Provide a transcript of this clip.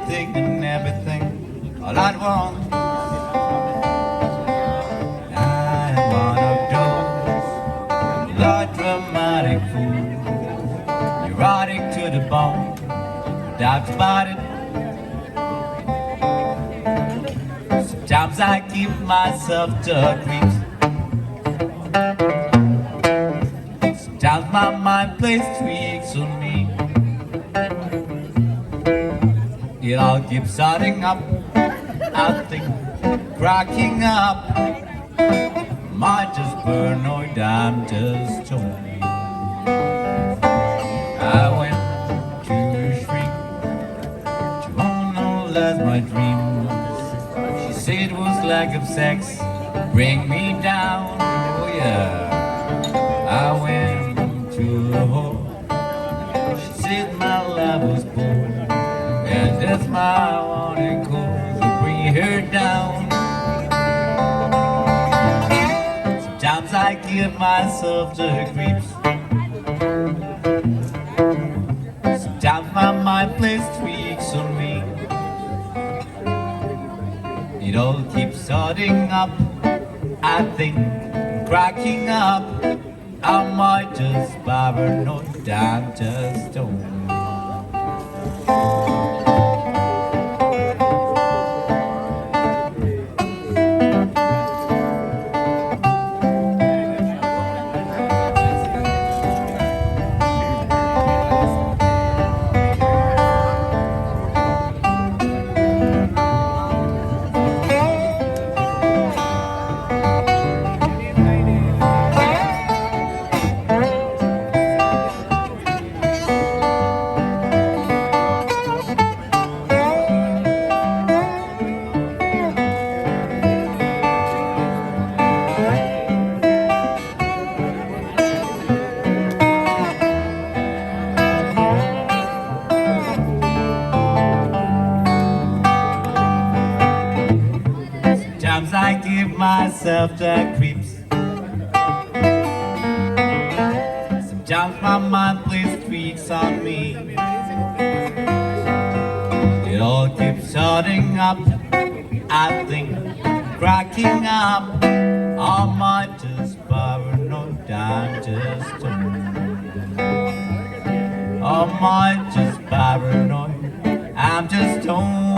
anything and everything all at once. I am one of those melodramatic fools, erotic to the bone, doubts about it. Sometimes I give myself to creeps. Sometimes my mind plays tricks on me. It all keeps starting up, I think, cracking up. Am I just paranoid? I'm just Tony. I went to shrink to analyze my dreams. She said it was lack of sex, bring me down. Oh yeah. I went to a hole. She said my love was poor, and that's my wanting cause to bring her down. Sometimes I give myself to the creeps. Sometimes my mind plays tricks on me. It all keeps starting up, I think, cracking up. Am I just paranoid? I'm just stoned. Sometimes I give myself the creeps. Sometimes my mind plays tricks on me. It all keeps starting up, I think, cracking up. Am I just paranoid? I'm just stoned. Am I just paranoid? I'm just stoned.